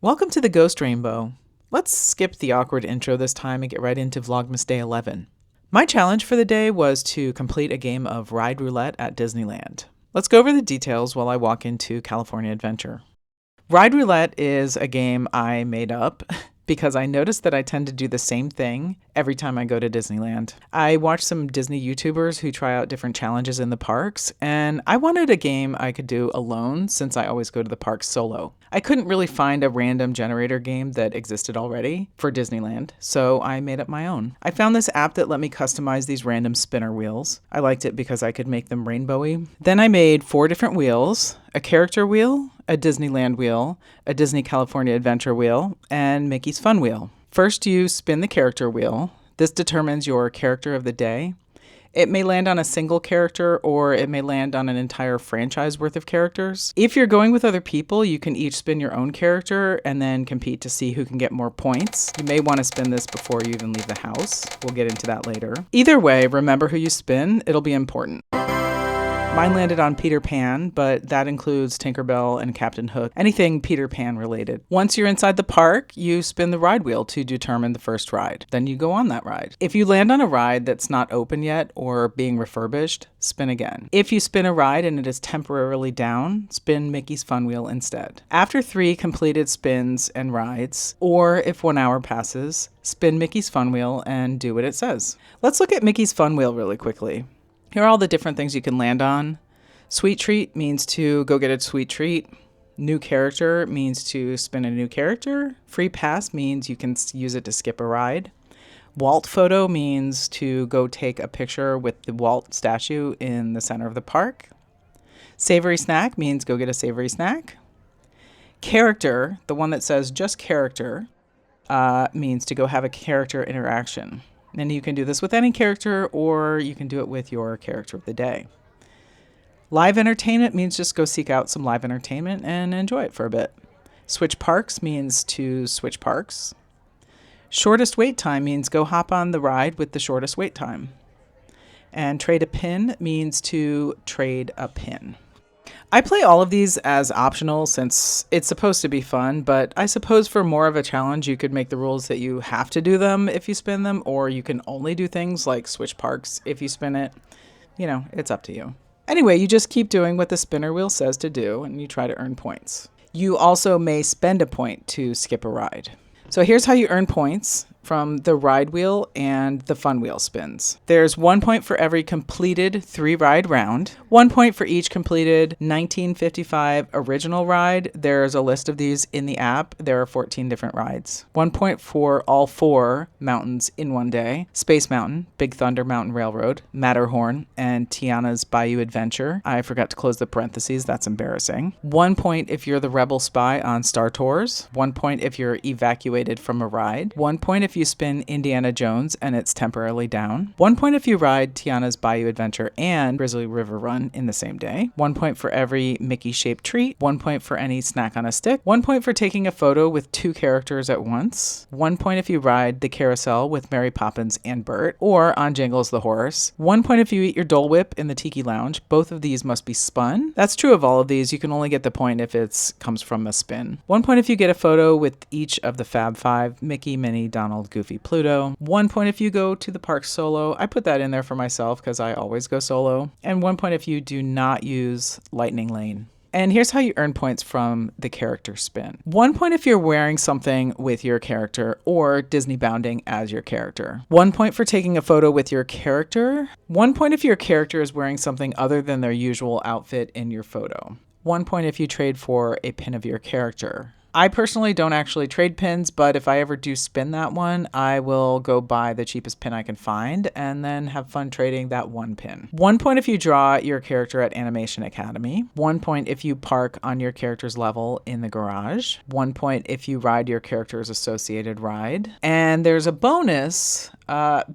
Welcome to the Ghost Rainbow. Let's skip the awkward intro this time and get right into Vlogmas Day 11. My challenge for the day was to complete a game of Ride Roulette at Disneyland. Let's go over the details while I walk into California Adventure. Ride Roulette is a game I made up because I noticed that I tend to do the same thing every time I go to Disneyland. I watch some Disney YouTubers who try out different challenges in the parks, and I wanted a game I could do alone since I always go to the parks solo. I couldn't really find a random generator game that existed already for Disneyland, so I made up my own. I found this app that let me customize these random spinner wheels. I liked it because I could make them rainbowy. Then I made 4 different wheels: a character wheel, a Disneyland wheel, a Disney California Adventure wheel, and Mickey's Fun wheel. First, you spin the character wheel. This determines your character of the day. It may land on a single character or it may land on an entire franchise worth of characters. If you're going with other people, you can each spin your own character and then compete to see who can get more points. You may want to spin this before you even leave the house. We'll get into that later. Either way, remember who you spin. It'll be important. Mine landed on Peter Pan, but that includes Tinkerbell and Captain Hook, anything Peter Pan related. Once you're inside the park, you spin the ride wheel to determine the first ride. Then you go on that ride. If you land on a ride that's not open yet or being refurbished, spin again. If you spin a ride and it is temporarily down, spin Mickey's Fun Wheel instead. After 3 completed spins and rides, or if 1 hour passes, spin Mickey's Fun Wheel and do what it says. Let's look at Mickey's Fun Wheel really quickly. Here are all the different things you can land on. Sweet treat means to go get a sweet treat. New character means to spin a new character. Free pass means you can use it to skip a ride. Walt photo means to go take a picture with the Walt statue in the center of the park. Savory snack means go get a savory snack. Character, the one that says just character, means to go have a character interaction. And you can do this with any character, or you can do it with your character of the day. Live entertainment means just go seek out some live entertainment and enjoy it for a bit. Switch parks means to switch parks. Shortest wait time means go hop on the ride with the shortest wait time. And trade a pin means to trade a pin. I play all of these as optional since it's supposed to be fun, but I suppose for more of a challenge, you could make the rules that you have to do them if you spin them, or you can only do things like switch parks if you spin it. You know, it's up to you. Anyway, you just keep doing what the spinner wheel says to do, and you try to earn points. You also may spend a point to skip a ride. So here's how you earn points from the ride wheel and the fun wheel spins. There's 1 point for every completed 3-ride round, 1 point for each completed 1955 original ride. There's a list of these in the app. There are 14 different rides. 1 point for all 4 mountains in one day: Space Mountain, Big Thunder Mountain Railroad, Matterhorn, and Tiana's Bayou Adventure. I forgot to close the parentheses. That's embarrassing. 1 point if you're the Rebel Spy on Star Tours. 1 point if you're evacuated from a ride. 1 point if you spin Indiana Jones and it's temporarily down. 1 point if you ride Tiana's Bayou Adventure and Grizzly River Run in the same day. 1 point for every Mickey-shaped treat. 1 point for any snack on a stick. 1 point for taking a photo with 2 characters at once. 1 point if you ride the carousel with Mary Poppins and Bert, or on Jingles the Horse. 1 point if you eat your Dole Whip in the Tiki Lounge. Both of these must be spun. That's true of all of these. You can only get the point if it comes from a spin. 1 point if you get a photo with each of the Fab Five: Mickey, Minnie, Donald, Goofy, Pluto. 1 point if you go to the park solo. I put that in there for myself because I always go solo. And 1 point if you do not use Lightning Lane. And here's how you earn points from the character spin. 1 point if you're wearing something with your character or Disney bounding as your character. 1 point for taking a photo with your character. 1 point if your character is wearing something other than their usual outfit in your photo. 1 point if you trade for a pin of your character. I personally don't actually trade pins, but if I ever do spin that one, I will go buy the cheapest pin I can find and then have fun trading that one pin. 1 point if you draw your character at Animation Academy. 1 point if you park on your character's level in the garage. 1 point if you ride your character's associated ride. And there's a bonus.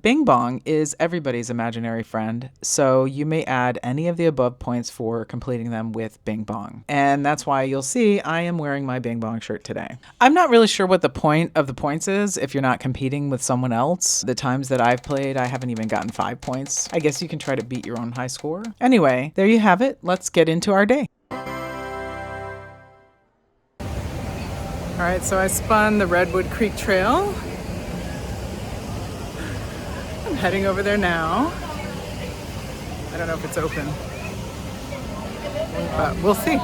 Bing Bong is everybody's imaginary friend, so you may add any of the above points for completing them with Bing Bong. And that's why you'll see I am wearing my Bing Bong shirt today. I'm not really sure what the point of the points is if you're not competing with someone else. The times that I've played, I haven't even gotten 5 points. I guess you can try to beat your own high score. Anyway, there you have it. Let's get into our day. All right, so I spun the Redwood Creek Trail. I'm heading over there now. I don't know if it's open, but we'll see.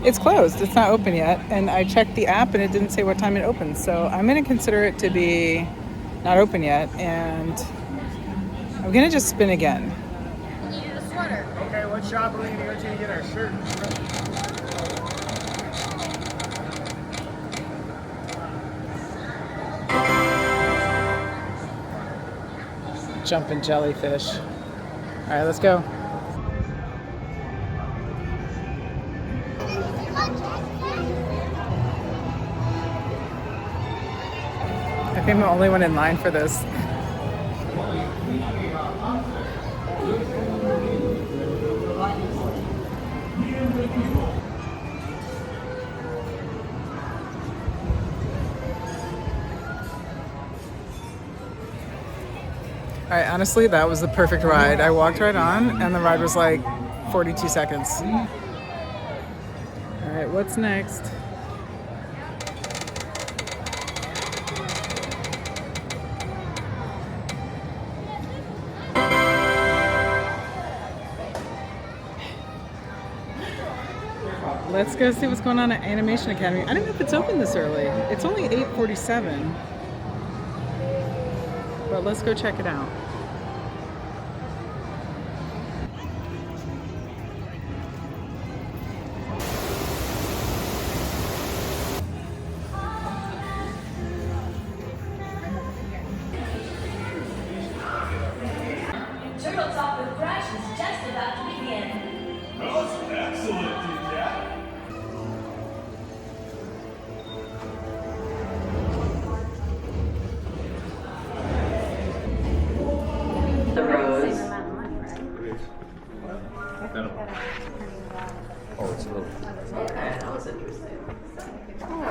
It's closed. It's not open yet. And I checked the app and it didn't say what time it opens. So I'm going to consider it to be not open yet. And I'm going to just spin again. You need a sweater. Okay, what shop are we going to go to get our shirt? Jumping jellyfish. All right, let's go. I think I'm the only one in line for this. All right, honestly, that was the perfect ride. I walked right on, and the ride was like 42 seconds. All right, what's next? Let's go see what's going on at Animation Academy. I don't know if it's open this early. It's only 8:47. But let's go check it out. Turtle Talk with Crash is just about to begin. That was excellent, Jack. The rose. Oh, it's a little. Okay, that was interesting.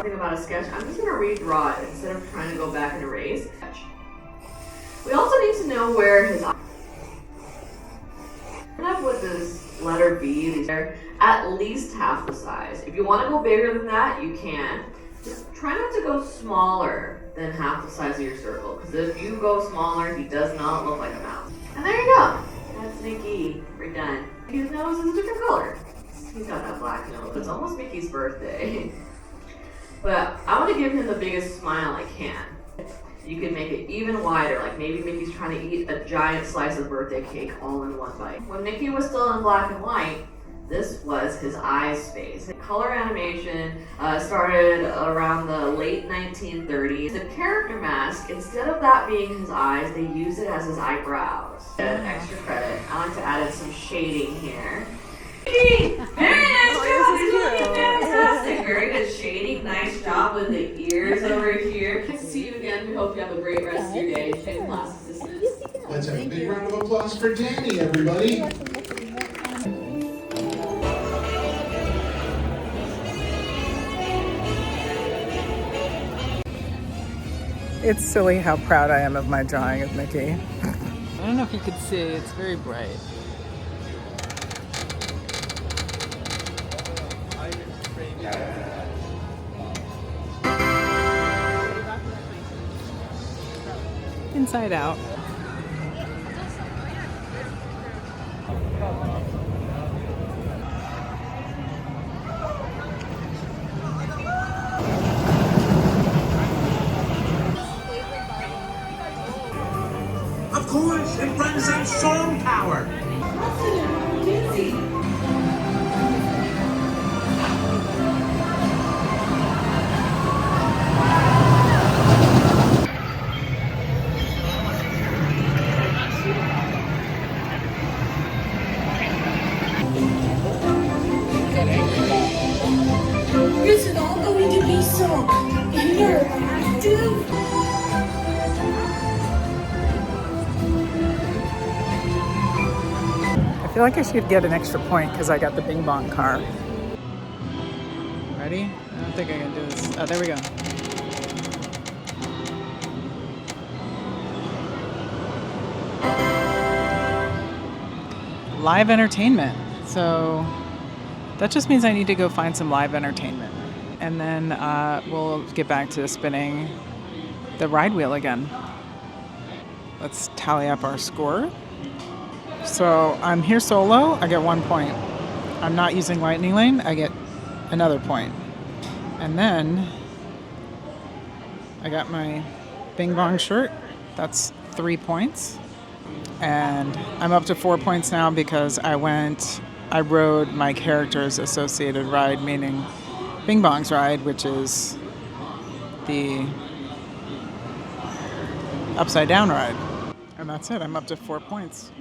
Think about a sketch. I'm just gonna redraw it instead of trying to go back and erase. We also need to know where his eyes. Up with this letter B, these are at least half the size. If you want to go bigger than that, you can. Just try not to go smaller than half the size of your circle, because if you go smaller, he does not look like a mouse. And there you go. That's Mickey. We're done. His nose is a different color. He's got that black nose. It's almost Mickey's birthday. But I want to give him the biggest smile I can. You can make it even wider, like maybe Mickey's trying to eat a giant slice of birthday cake all in one bite. When Mickey was still in black and white, this was his eye space. Color animation started around the late 1930s. The character mask, instead of that being his eyes, they used it as his eyebrows. Extra credit. I like to add in some shading here. Very nice job! Fantastic! Very good shading. Nice job with the ears over here. Nice to see you again. We hope you have a great rest of your day. Take class assistance. Let's have a big round of applause for Danny, everybody. It's silly how proud I am of my drawing of Mickey. I don't know if you could see, it's very bright. Inside Out. Of course, it runs on song power. This is all going to be so interactive. I feel like I should get an extra point because I got the Bing Bong car. Ready? I don't think I can do this. Oh, there we go. Live entertainment. So that just means I need to go find some live entertainment. And then we'll get back to spinning the ride wheel again. Let's tally up our score. So I'm here solo, I get 1 point. I'm not using Lightning Lane, I get another point. And then I got my Bing Bong shirt, that's 3 points. And I'm up to 4 points now because I rode my character's associated ride, meaning Bing Bong's ride, which is the upside down ride. And that's it, I'm up to 4 points.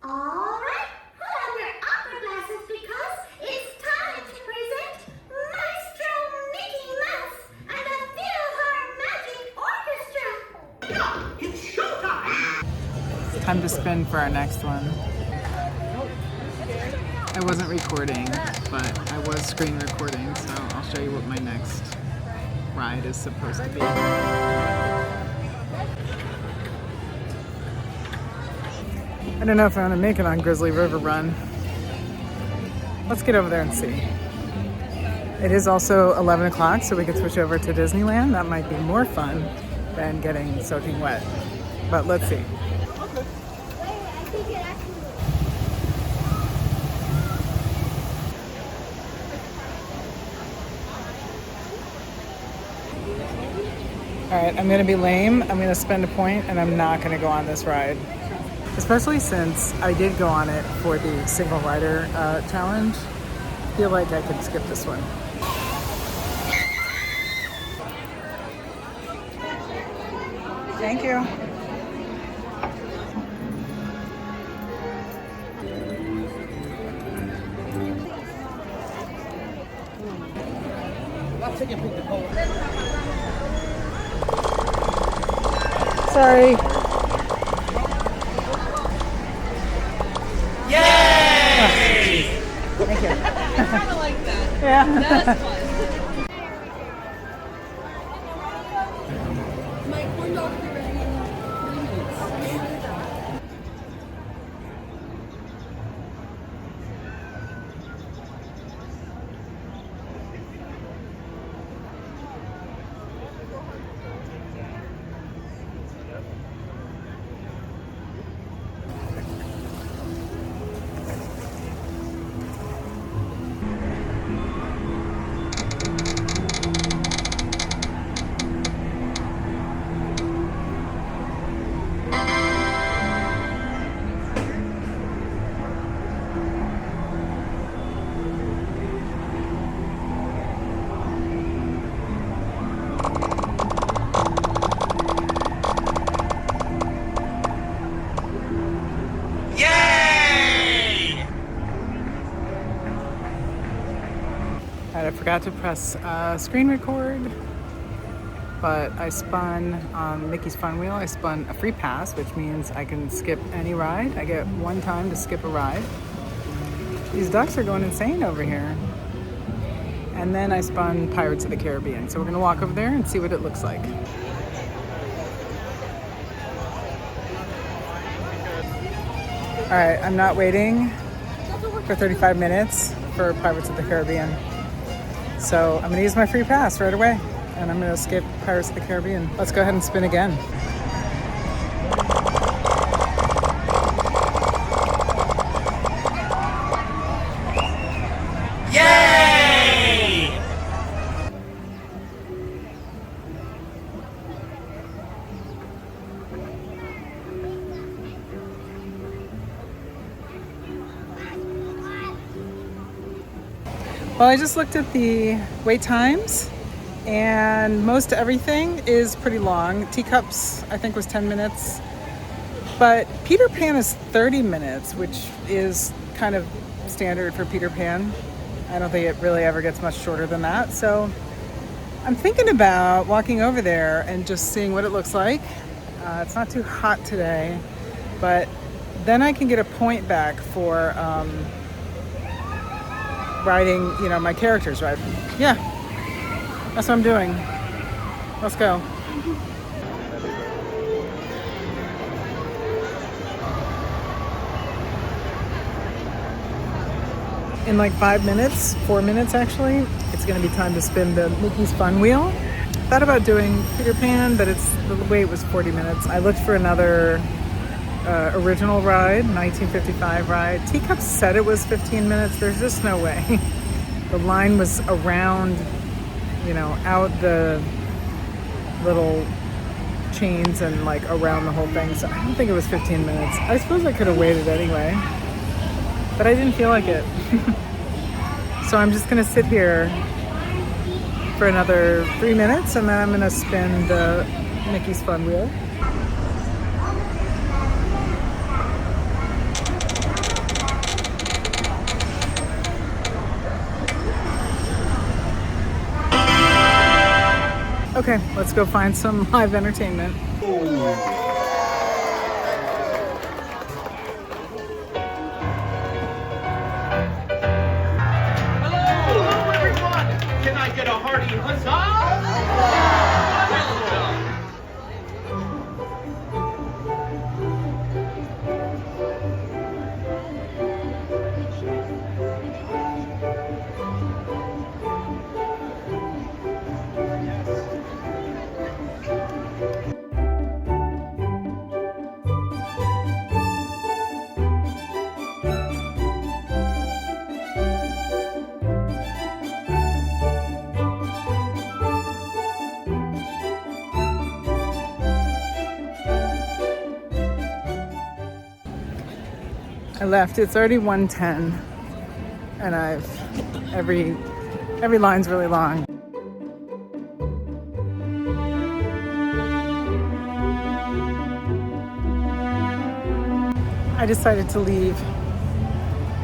Alright, put on your opera glasses because it's time to present Maestro Mickey Mouse and the Philharmonic Orchestra. It's showtime! It's time to spin for our next one. I wasn't recording, but I was screen recording, so I'll show you what my next ride is supposed to be. I don't know if I'm gonna make it on Grizzly River Run. Let's get over there and see. It is also 11 o'clock, so we could switch over to Disneyland. That might be more fun than getting soaking wet. But let's see. Alright, I'm gonna be lame. I'm gonna spend a point and I'm not gonna go on this ride. Especially since I did go on it for the single rider challenge. I feel like I could skip this one. Thank you. Sorry. Thank you. I kind of like that. Yeah. That's fun. My corn dog will be ready in 3 minutes. I forgot to press screen record, but I spun on Mickey's Fun Wheel. I spun a free pass, which means I can skip any ride. I get 1 time to skip a ride. These ducks are going insane over here. And then I spun Pirates of the Caribbean. So we're gonna walk over there and see what it looks like. All right, I'm not waiting for 35 minutes for Pirates of the Caribbean. So I'm gonna use my free pass right away and I'm gonna skip Pirates of the Caribbean. Let's go ahead and spin again. Yay! Well, I just looked at the wait times and most everything is pretty long. Teacups, I think, was 10 minutes. But Peter Pan is 30 minutes, which is kind of standard for Peter Pan. I don't think it really ever gets much shorter than that. So I'm thinking about walking over there and just seeing what it looks like. It's not too hot today, but then I can get a point back for riding, my character's ride. Yeah, that's what I'm doing. Let's go. In like 5 minutes, 4 minutes actually, it's gonna be time to spin the Mickey's Fun Wheel. Thought about doing Peter Pan, but the wait was 40 minutes. I looked for another original ride, 1955 ride. Teacups said it was 15 minutes. There's just no way. The line was around, out the little chains and like around the whole thing. So I don't think it was 15 minutes. I suppose I could have waited anyway, but I didn't feel like it. So I'm just gonna sit here for another 3 minutes and then I'm gonna spin the Mickey's Fun Wheel. Okay, let's go find some live entertainment. Hello, everyone! Can I get a hearty huzzah? I left. It's already 1:10, and every line's really long. I decided to leave.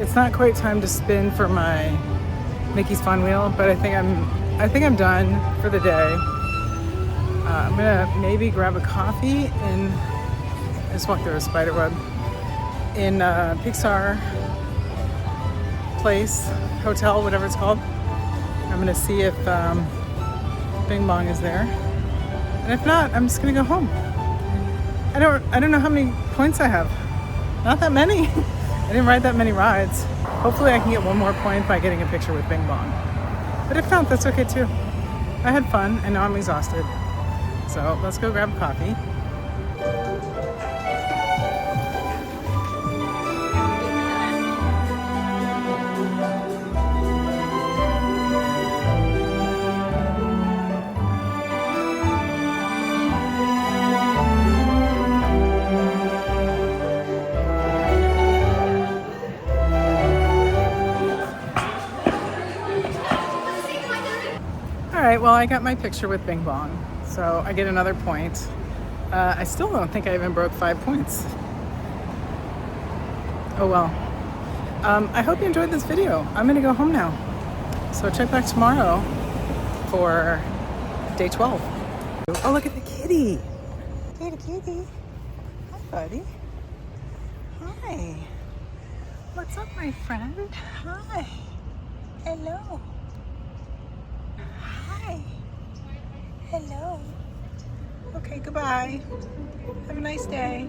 It's not quite time to spin for my Mickey's Fun Wheel, but I think I'm done for the day. I'm gonna maybe grab a coffee and just walk through a spider web in Pixar place, hotel, whatever it's called. I'm gonna see if Bing Bong is there, and if not, I'm just gonna go home. I don't know how many points I have. Not that many. I didn't ride that many rides. Hopefully I can get one more point by getting a picture with Bing Bong. But if not, that's okay too. I had fun and now I'm exhausted. So let's go grab coffee. All right, well, I got my picture with Bing Bong, so I get another point. I still don't think I even broke 5 points. Oh well. I hope you enjoyed this video. I'm gonna go home now. So check back tomorrow for day 12. Oh, look at the kitty. Hey, the kitty. Hi, buddy. Hi. What's up, my friend? Hi. Hello. Hi. Hello. Okay, goodbye. Have a nice day.